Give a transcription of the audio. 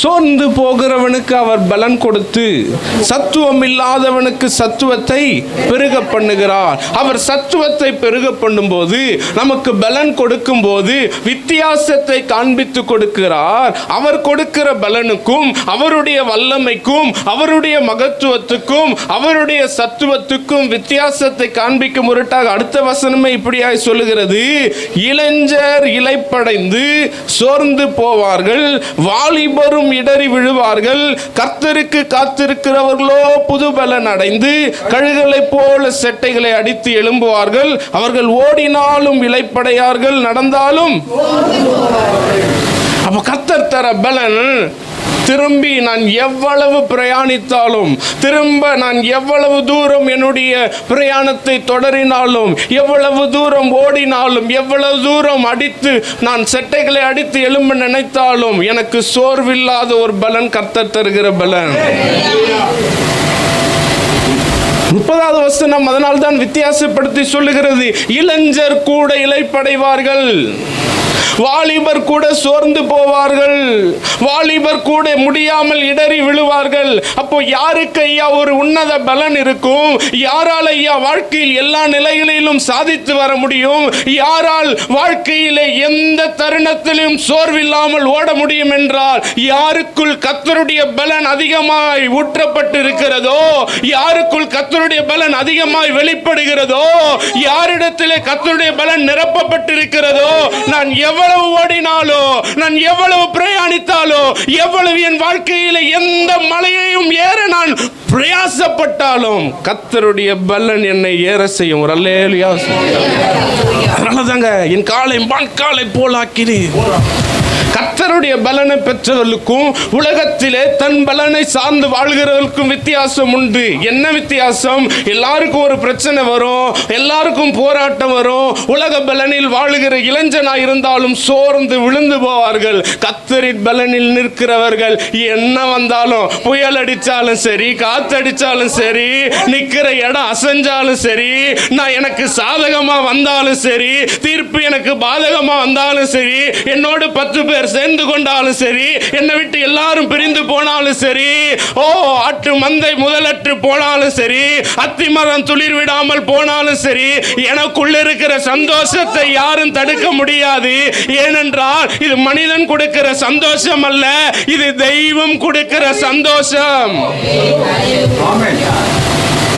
சோர்ந்து போகிறவனுக்கு அவர் பலன் கொடுத்து சத்துவம் இல்லாதவனுக்கு சத்துவத்தை பெருக பண்ணுகிறார். அவர் சத்துவத்தை பெருக பண்ணும்போது, நமக்கு பலன் கொடுக்கும் போது வித்தியாசத்தை காண்பித்து கொடுக்கிறார். அவர் கொடுக்கிற பலனுக்கும் அவருடைய வல்லமைக்கும் அவருடைய மகத்துவத்துக்கும் அவருடைய சத்துவத்துக்கும் வித்தியாசத்தை காண்பிக்கும் பொருட்டாக அடுத்த வசனமே இப்படியாய் சொல்லுகிறது, இளைஞர் இளைப்படைந்து சோர்ந்து போவார்கள், வாலிபரும் இடறி விழுவார்கள், கர்த்தருக்கு காத்திருக்கிறவர்களோ புது பலன் அடைந்து கழுகுகளைப் போல செட்டைகளை அடித்து எழும்புவார்கள், அவர்கள் ஓடினாலும் இளைப்படையார்கள், நடந்தாலும். அப்ப கர்த்தர் தர பலன் திரும்பி நான் எவ்வளவு பிரயாணித்தாலும், திரும்ப நான் எவ்வளவு தூரம் என்னுடைய பிரயாணத்தை தொடரினாலும், எவ்வளவு தூரம் ஓடினாலும், எவ்வளவு தூரம் அடித்து நான் செட்டைகளை அடித்து எழும்ப நினைத்தாலும் எனக்கு சோர்வில்லாத ஒரு பலன் கர்த்தர் தருகிற பலன். 30வது வசனம் அதனால்தான் வித்தியாசப்படுத்தி சொல்லுகிறது, இளைஞர் கூட இளைப்படைவார்கள், வாலிபர் கூட சோர்ந்து போவார்கள், வாலிபர் கூட முடியாமல் இடறி விழுவார்கள். அப்போ யாருக்கு ஐயா ஒரு உன்னத பலன் இருக்கும்? யாரால் ஐயா வாழ்க்கையில் எல்லா நிலைகளிலும் சாதித்து வர முடியும்? யாரால் வாழ்க்கையிலே எந்த தருணத்திலும் சோர்வில்லாமல் ஓட முடியும் என்றால், யாருக்குள் கர்த்தருடைய பலன் அதிகமாய் ஊற்றப்பட்டு இருக்கிறதோ, யாருக்குள் கர்த்தருடைய பலன் அதிகமாய் வெளிப்படுகிறதோ, யாரிடத்திலே கர்த்தருடைய பலன் நிரப்பப்பட்டிருக்கிறதோ, நான் எவ்வளவு ஓடினாலோ, நான் எவ்வளவு பிரயாணித்தாலோ, எவ்வளவு என் வாழ்க்கையில் எந்த மலையையும் ஏற நான் பிரயாசப்பட்டாலும் கர்த்தருடைய பலன் என்னை ஏற செய்யும். ஒரு அல்லேலூயா. அதனாலதாங்க என் காலை மான்காலை போலாக்கிறேன். கர்த்தருடைய பலனை பெற்றவர்களுக்கும் உலகத்திலே தன் பலனை சார்ந்து வாழ்கிறவர்களுக்கும் வித்தியாசம் உண்டு. என்ன வித்தியாசம்? எல்லாருக்கும் ஒரு பிரச்சனை வரும், எல்லாருக்கும் போராட்டம் வரும். உலக பலனில் வாழுகிற இளைஞனாய் இருந்தாலும் சோர்ந்து விழுந்து போவார்கள். கர்த்தரின் பலனில் நிற்கிறவர்கள் என்ன வந்தாலும், புயல் அடிச்சாலும் சரி, காத்தடிச்சாலும் சரி, நிக்கிற இடம் அசைஞ்சாலும் சரி, நான் எனக்கு சாதகமா வந்தாலும் சரி, தீர்ப்பு எனக்கு பாதகமா வந்தாலும் சரி, என்னோடு 10 பேர் சேர்ந்து கொண்டாலும் சரி, என்னை விட்டு எல்லாரும் பிரிந்து போனாலும் சரி, ஆட்டு மந்தை முதலற்று போனாலும் சரி, அத்திமரம் துளிர் விடாமல் போனாலும் சரி, எனக்குள்ள இருக்கிற சந்தோஷத்தை யாரும் தடுக்க முடியாது. ஏனென்றால் இது மனிதன் கொடுக்கிற சந்தோஷம் அல்ல, இது தெய்வம் கொடுக்கிற சந்தோஷம்.